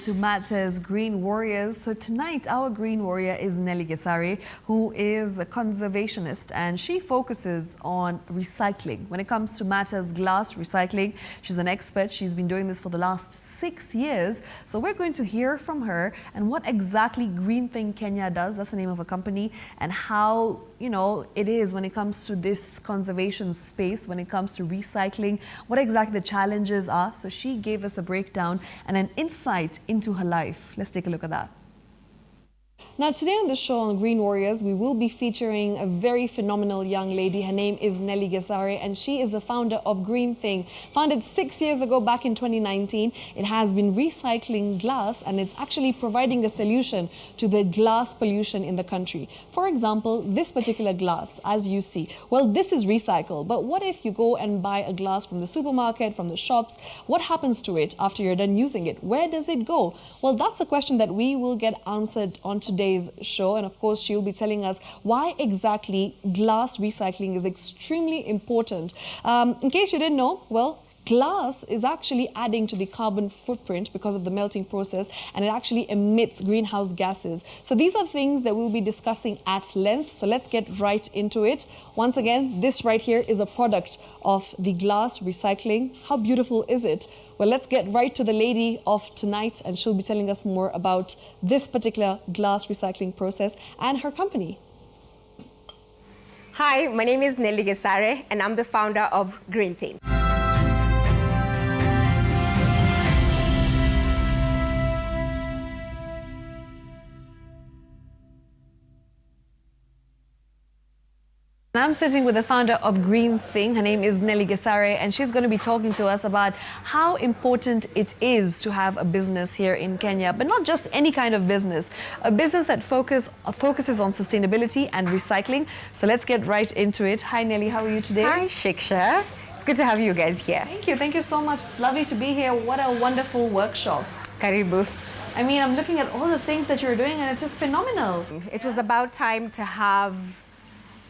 to Matters Green Warriors. So tonight our green warrior is Nelly Gesare, who is a conservationist, and she focuses on recycling. When it comes to Matters glass recycling, she's an expert. She's been doing this for the last 6 years. So we're going to hear from her and what exactly Greenthing Kenya does. That's the name of a company, and how, you know, it is when it comes to this conservation space, when it comes to recycling, what exactly the challenges are. So she gave us a breakdown and an insight into her life. Let's take a look at that. Now, today on the show on Green Warriors, we will be featuring a very phenomenal young lady. Her name is Nelly Gesare, and she is the founder of Greenthing. Founded 6 years ago, back in 2019. It has been recycling glass, and it's actually providing a solution to the glass pollution in the country. For example, this particular glass, as you see, well, this is recycled. But what if you go and buy a glass from the supermarket, from the shops? What happens to it after you're done using it? Where does it go? Well, that's a question that we will get answered on today's show, and of course she'll be telling us why exactly glass recycling is extremely important. In case you didn't know, well, glass is actually adding to the carbon footprint because of the melting process, and it actually emits greenhouse gases. So these are things that we'll be discussing at length. So let's get right into it. Once again, this right here is a product of the glass recycling. How beautiful is it? Well, let's get right to the lady of tonight, and she'll be telling us more about this particular glass recycling process and her company. Hi, my name is Nelly Gesare, and I'm the founder of Greenthing. I'm sitting with the founder of Greenthing. Her name is Nelly Gesare, and she's going to be talking to us about how important it is to have a business here in Kenya, but not just any kind of business, a business that focuses on sustainability and recycling. So let's get right into it. Hi Nelly, how are you today? Hi Shiksha, it's good to have you guys here. Thank you so much. It's lovely to be here. What a wonderful workshop. Karibu. I mean, I'm looking at all the things that you're doing, and it's just phenomenal. It was about time to have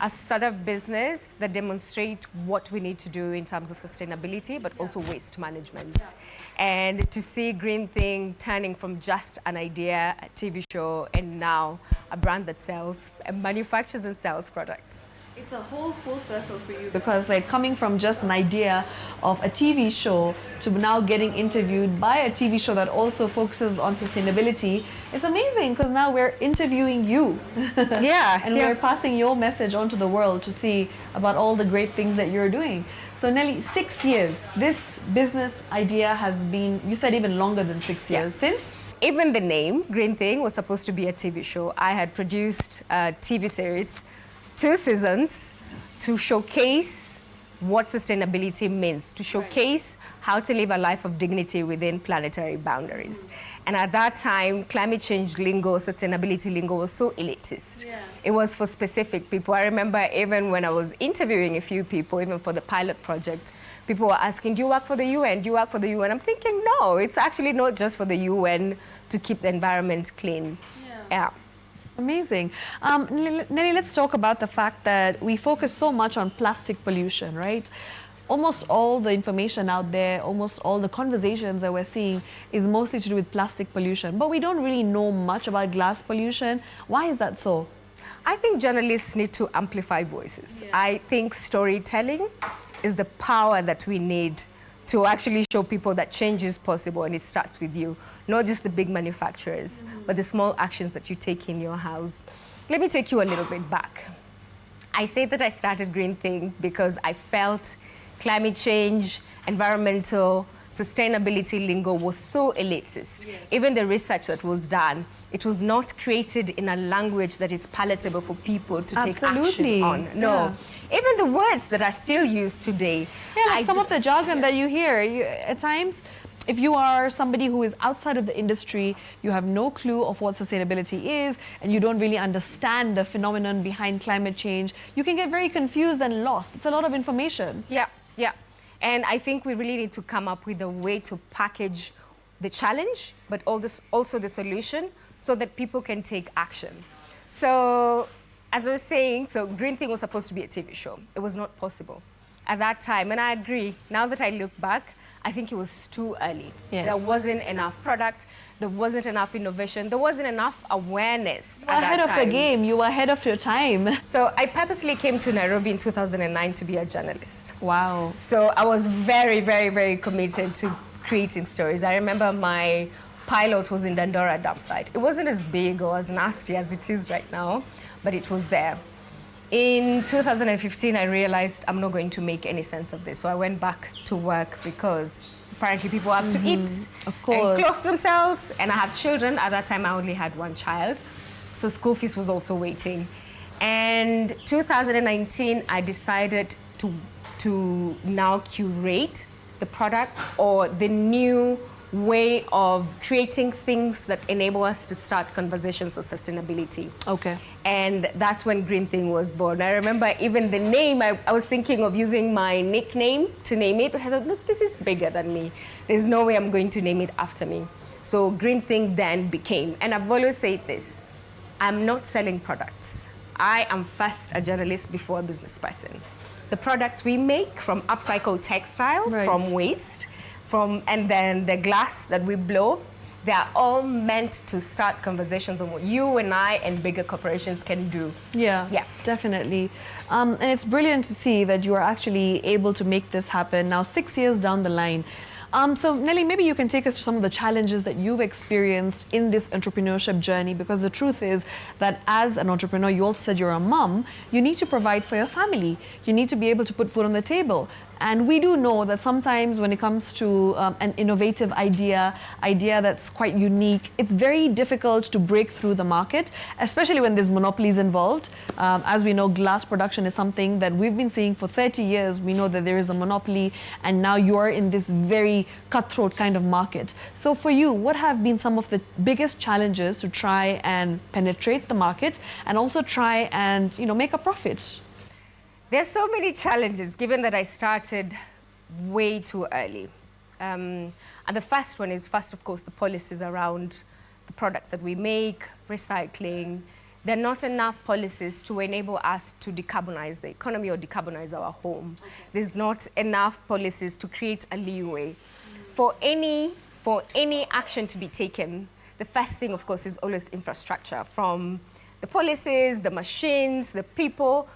a sort of business that demonstrate what we need to do in terms of sustainability, but also waste management. And to see Greenthing turning from just an idea, a TV show, and now a brand that sells, manufactures and sells products. It's a whole full circle for you, because like coming from just an idea of a TV show to now getting interviewed by a TV show that also focuses on sustainability, it's amazing, because now we're interviewing you. And we're passing your message on to the world to see about all the great things that you're doing. So Nelly, 6 years, this business idea has been, you said even longer than 6 years, since? Even the name, Greenthing, was supposed to be a TV show. I had produced a TV series, 2 seasons, to showcase what sustainability means, to showcase how to live a life of dignity within planetary boundaries. And at that time, climate change lingo, sustainability lingo was so elitist. It was for specific people. I remember even when I was interviewing a few people, even for the pilot project, people were asking, do you work for the UN? Do you work for the UN? I'm thinking, no, it's actually not just for the UN to keep the environment clean. Amazing. Nelly, let's talk about the fact that we focus so much on plastic pollution, right? Almost all the information out there, almost all the conversations that we're seeing is mostly to do with plastic pollution, but we don't really know much about glass pollution. Why is that so? I think journalists need to amplify voices. I think storytelling is the power that we need to actually show people that change is possible, and it starts with you. Not just the big manufacturers, but the small actions that you take in your house. Let me take you a little bit back. I say that I started Greenthing because I felt climate change, environmental, sustainability lingo was so elitist. Even the research that was done, it was not created in a language that is palatable for people to take action on. No. Even the words that are still used today. Like some of the jargon that you hear, at times, if you are somebody who is outside of the industry, you have no clue of what sustainability is, and you don't really understand the phenomenon behind climate change, you can get very confused and lost. It's a lot of information. And I think we really need to come up with a way to package the challenge, but also the solution, so that people can take action. So, as I was saying, Greenthing was supposed to be a TV show. It was not possible at that time, and I agree. Now that I look back, I think it was too early. Yes. There wasn't enough product, there wasn't enough innovation, there wasn't enough awareness You were at that ahead of the time. game. You were ahead of your time. So I purposely came to Nairobi in 2009 to be a journalist. Wow. So I was very, very, very committed to creating stories. I remember my pilot was in Dandora dump site. It wasn't as big or as nasty as it is right now, but it was there. In 2015, I realized I'm not going to make any sense of this. So I went back to work because apparently people have to eat Of course. and clothe themselves. And I have children. At that time, I only had one child. So school fees was also waiting. And 2019, I decided to now curate the product or the new way of creating things that enable us to start conversations on sustainability. Okay. And that's when Greenthing was born. I remember even the name, I was thinking of using my nickname to name it, but I thought, look, this is bigger than me. There's no way I'm going to name it after me. So Greenthing then became, and I've always said this, I'm not selling products. I am first a journalist before a business person. The products we make from upcycled textile, Right. from waste, and then the glass that we blow, they are all meant to start conversations on what you and I and bigger corporations can do. Yeah, Yeah. definitely. And it's brilliant to see that you are actually able to make this happen now 6 years down the line. So Nelly, maybe you can take us to some of the challenges that you've experienced in this entrepreneurship journey, because the truth is that as an entrepreneur, you also said you're a mom, you need to provide for your family. You need to be able to put food on the table. And we do know that sometimes when it comes to an innovative idea that's quite unique, it's very difficult to break through the market, especially when there's monopolies involved. As we know, glass production is something that we've been seeing for 30 years. We know that there is a monopoly, and now you're in this very cutthroat kind of market. So for you, what have been some of the biggest challenges to try and penetrate the market and also try and, make a profit? There's so many challenges, given that I started way too early. And the first one is, of course, the policies around the products that we make, recycling. There are not enough policies to enable us to decarbonize the economy or decarbonize our home. Okay. There's not enough policies to create a leeway. For any action to be taken, the first thing, of course, is always infrastructure, from the policies, the machines, the people.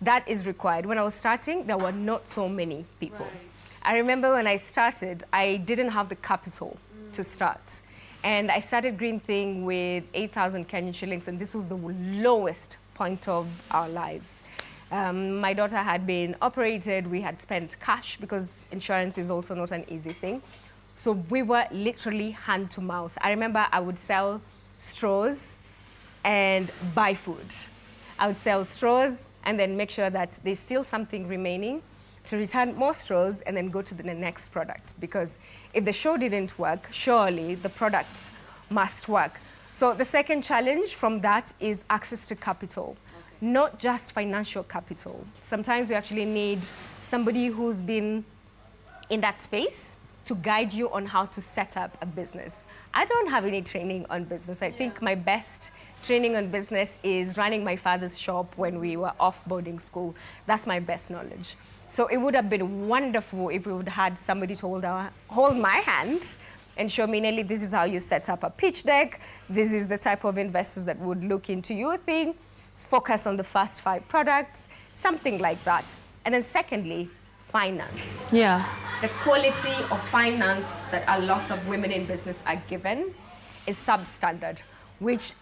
That is required. When I was starting, there were not so many people. Right. I remember when I started, I didn't have the capital to start. And I started Greenthing with 8,000 Kenyan shillings, and this was the lowest point of our lives. My daughter had been operated, we had spent cash because insurance is also not an easy thing. So we were literally hand to mouth. I remember I would sell straws and buy food. I would sell straws and then make sure that there's still something remaining to return more straws and then go to the next product. Because if the show didn't work, surely the products must work. So the second challenge from that is access to capital. Okay. Not just financial capital. Sometimes you actually need somebody who's been in that space to guide you on how to set up a business. I don't have any training on business. I think my best training on business is running my father's shop when we were off boarding school. That's my best knowledge. So it would have been wonderful if we would have had somebody to hold my hand and show me, Nelly, this is how you set up a pitch deck. This is the type of investors that would look into your thing, focus on the first 5 products, something like that. And then secondly, finance. Yeah. The quality of finance that a lot of women in business are given is substandard, which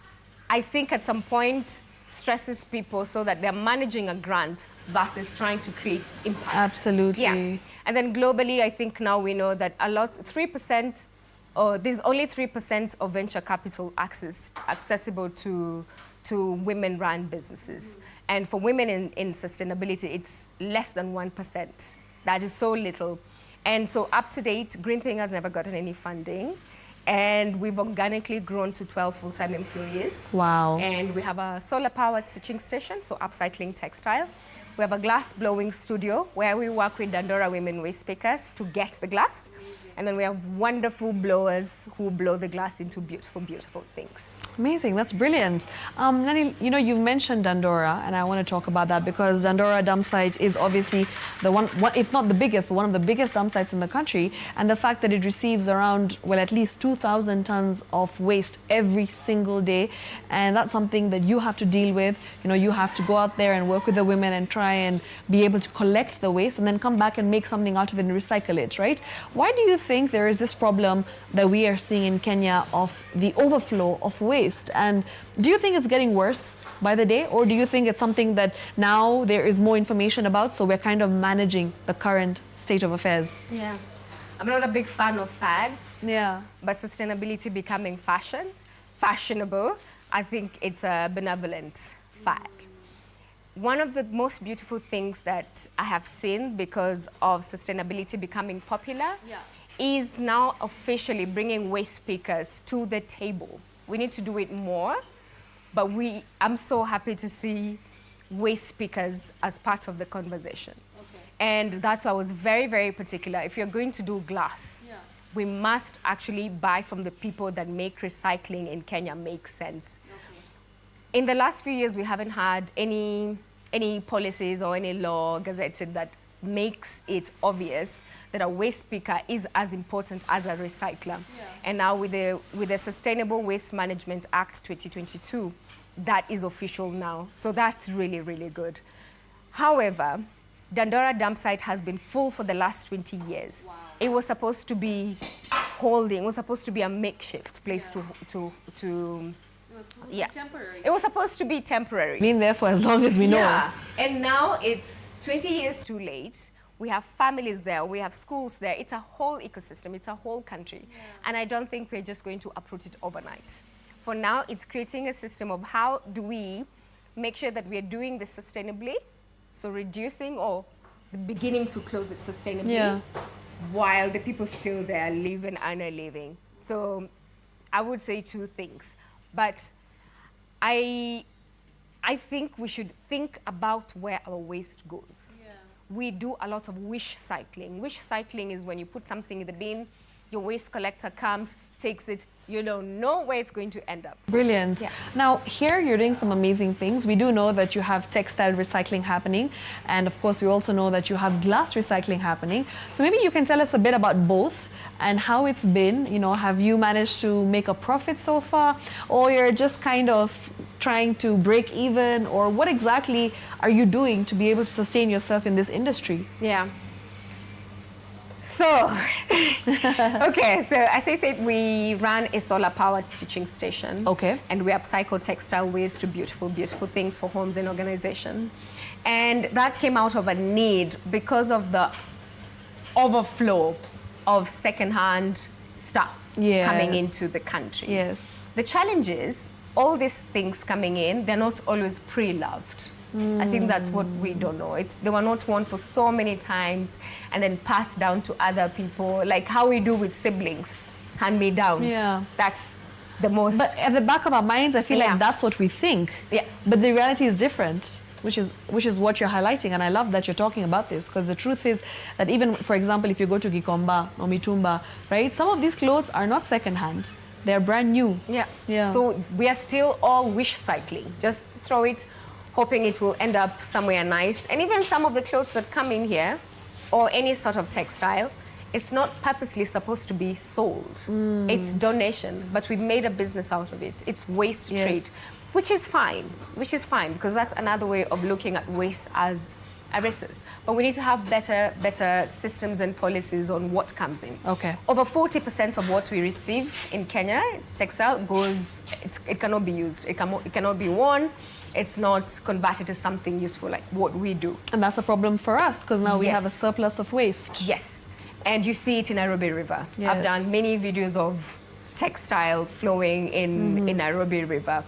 I think at some point stresses people so that they're managing a grant versus trying to create impact. Absolutely. Yeah. And then globally, I think now we know that there's only 3% of venture capital accessible to women-run businesses. And for women in sustainability, it's less than 1%. That is so little. And so up to date, Greenthing has never gotten any funding. And we've organically grown to 12 full-time employees. Wow. And we have a solar-powered stitching station, so upcycling textile. We have a glass blowing studio where we work with Dandora women waste pickers to get the glass. And then we have wonderful blowers who blow the glass into beautiful, beautiful things. Amazing, that's brilliant. Nelly, you know, you've mentioned Dandora, and I want to talk about that because Dandora dump site is obviously the one, if not the biggest, but one of the biggest dump sites in the country. And the fact that it receives around, well, at least 2,000 tons of waste every single day. And that's something that you have to deal with. You know, you have to go out there and work with the women and try and be able to collect the waste and then come back and make something out of it and recycle it, right? Why do you think there is this problem that we are seeing in Kenya of the overflow of waste? And do you think it's getting worse by the day, or do you think it's something that now there is more information about, so we're kind of managing the current state of affairs? Yeah. I'm not a big fan of fads. Yeah. But sustainability becoming fashionable, I think it's a benevolent fad. One of the most beautiful things that I have seen because of sustainability becoming popular is now officially bringing waste pickers to the table. We need to do it more, but I'm so happy to see waste pickers as part of the conversation. Okay. And that's why I was very, very particular. If you're going to do glass, we must actually buy from the people that make recycling in Kenya make sense. Okay. In the last few years, we haven't had any policies or any law gazetted that makes it obvious that a waste picker is as important as a recycler. Yeah. And now with the Sustainable Waste Management Act 2022, that is official now. So that's really, really good. However, Dandora dump site has been full for the last 20 years. Wow. It was supposed to be holding, it was supposed to be a makeshift place to be temporary. It was supposed to be temporary. Been there for as long as we know. Yeah. And now it's 20 years too late. We have families there, we have schools there. It's a whole ecosystem, it's a whole country. Yeah. And I don't think we're just going to uproot it overnight. For now, it's creating a system of how do we make sure that we're doing this sustainably, so reducing or beginning to close it sustainably, while the people still there live and earn a living. So I would say two things. But I think we should think about where our waste goes. Yeah. We do a lot of wish cycling. Wish cycling is when you put something in the bin, your waste collector comes, takes it, you don't know where it's going to end up. Brilliant. Yeah. Now, here you're doing some amazing things. We do know that you have textile recycling happening, and of course we also know that you have glass recycling happening. So maybe you can tell us a bit about both and how it's been. You know, have you managed to make a profit so far, or you're just kind of trying to break even, or what exactly are you doing to be able to sustain yourself in this industry? Yeah. So, okay, so as I said, we run a solar-powered stitching station. Okay. And we upcycle textile waste to beautiful, beautiful things for homes and organization. And that came out of a need because of the overflow of second-hand stuff coming into the country. Yes. The challenge is, all these things coming in, they're not always pre-loved. I think that's what we don't know. They were not worn for so many times and then passed down to other people, like how we do with siblings, hand-me-downs. Yeah. That's the most... But at the back of our minds, I feel like that's what we think. Yeah. But the reality is different, which is what you're highlighting. And I love that you're talking about this, because the truth is that even, for example, if you go to Gikomba or Mitumba, right, some of these clothes are not second-hand. They're brand new. Yeah. Yeah. So we are still all wish cycling. Just throw it, hoping it will end up somewhere nice. And even some of the clothes that come in here, or any sort of textile, it's not purposely supposed to be sold. It's donation, but we've made a business out of it. It's waste trade, which is fine, because that's another way of looking at waste as a resource. But we need to have better systems and policies on what comes in. Okay. Over 40% of what we receive in Kenya, textile, it cannot be used. It cannot be worn. It's not converted to something useful like what we do. And that's a problem for us, because now we have a surplus of waste. Yes. And you see it in Nairobi River. Yes. I've done many videos of textile flowing in Nairobi River.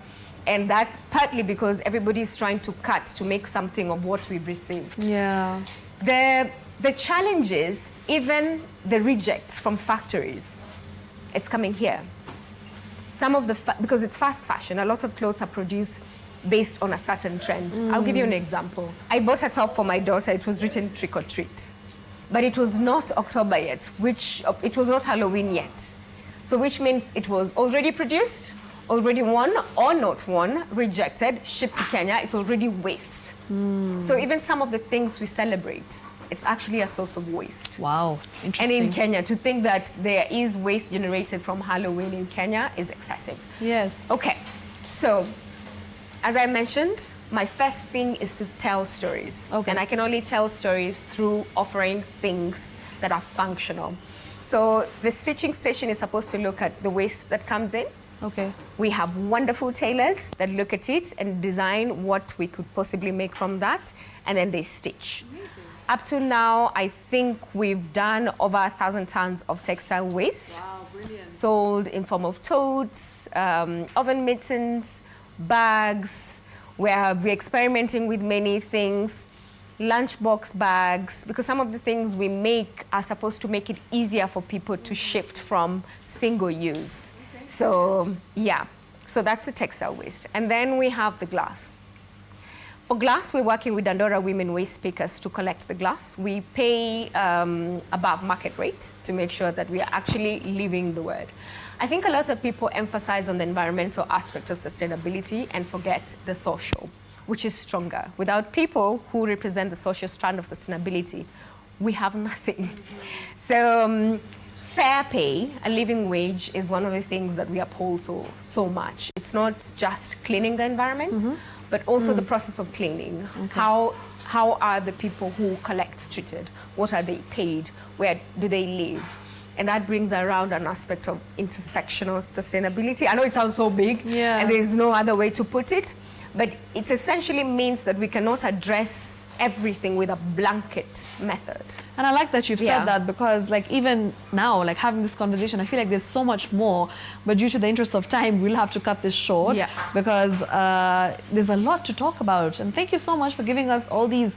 And that partly because everybody's trying to cut to make something of what we've received. Yeah. The challenge is even the rejects from factories, it's coming here. Some of because it's fast fashion, a lot of clothes are produced based on a certain trend. I'll give you an example. I bought a top for my daughter. It was written trick or treat. but it was not October yet, it was not Halloween yet. So which means it was already produced, already won or not won, rejected, shipped to Kenya. It's already waste. So even some of the things we celebrate, it's actually a source of waste. Wow, interesting. And in Kenya, to think that there is waste generated from Halloween in Kenya is excessive. Yes. Okay, so as I mentioned, my first thing is to tell stories. Okay. And I can only tell stories through offering things that are functional. So the stitching station is supposed to look at the waste that comes in. Okay. We have wonderful tailors that look at it and design what we could possibly make from that, and then they stitch. Amazing. Up to now, I think we've done over 1,000 tons of textile waste. Wow, brilliant. Sold in form of totes, oven mittens, bags. We're experimenting with many things. Lunchbox bags, because some of the things we make are supposed to make it easier for people to shift from single use. Okay. So, yeah. So that's the textile waste. And then we have the glass. For glass, we're working with Dandora women waste pickers to collect the glass. We pay above market rate to make sure that we are actually living the word. I think a lot of people emphasize on the environmental aspect of sustainability and forget the social, which is stronger. Without people who represent the social strand of sustainability, we have nothing. So fair pay, a living wage, is one of the things that we uphold so much. It's not just cleaning the environment, but also the process of cleaning. Okay. How are the people who collect treated? What are they paid? Where do they live? And that brings around an aspect of intersectional sustainability. I know it sounds so big, and there's no other way to put it, but it essentially means that we cannot address everything with a blanket method. And I like that you've said that, because like even now, like having this conversation, I feel like there's so much more, but due to the interest of time, we'll have to cut this short because there's a lot to talk about. And thank you so much for giving us all these,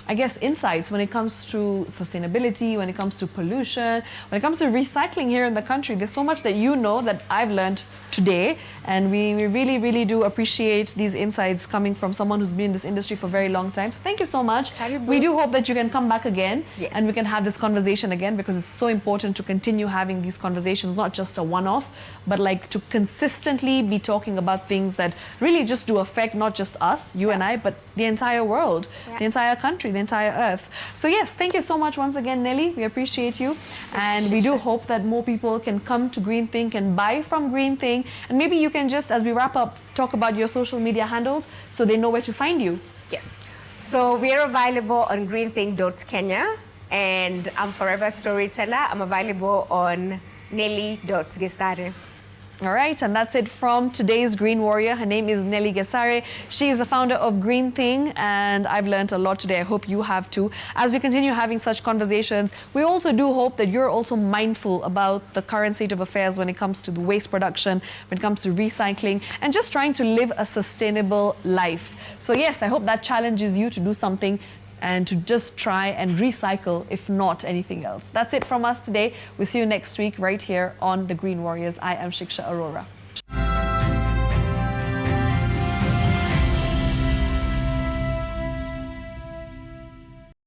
I guess, insights when it comes to sustainability, when it comes to pollution, when it comes to recycling here in the country. There's so much that you know that I've learned today, and we really, really do appreciate these insights coming from someone who's been in this industry for a very long time. So thank you so much. We do hope that you can come back again and we can have this conversation again, because it's so important to continue having these conversations, not just a one-off, but like to consistently be talking about things that really just do affect not just us, you and I, but the entire world, the entire country, the entire earth. So yes, thank you so much once again, Nelly. We appreciate you. And we do hope that more people can come to Greenthing and buy from Greenthing. And maybe you can just, as we wrap up, talk about your social media handles so they know where to find you. Yes. So we are available on greenthing.kenya, and I'm Forever Storyteller. I'm available on Nelly.Gesare. All right, and that's it from today's Green Warrior. Her name is Nelly Gesare. She is the founder of Greenthing, and I've learned a lot today. I hope you have too. As we continue having such conversations, we also do hope that you're also mindful about the current state of affairs when it comes to the waste production, when it comes to recycling, and just trying to live a sustainable life. So yes, I hope that challenges you to do something and to just try and recycle, if not anything else. That's it from us today. We'll see you next week right here on The Green Warriors. I am Shiksha Arora.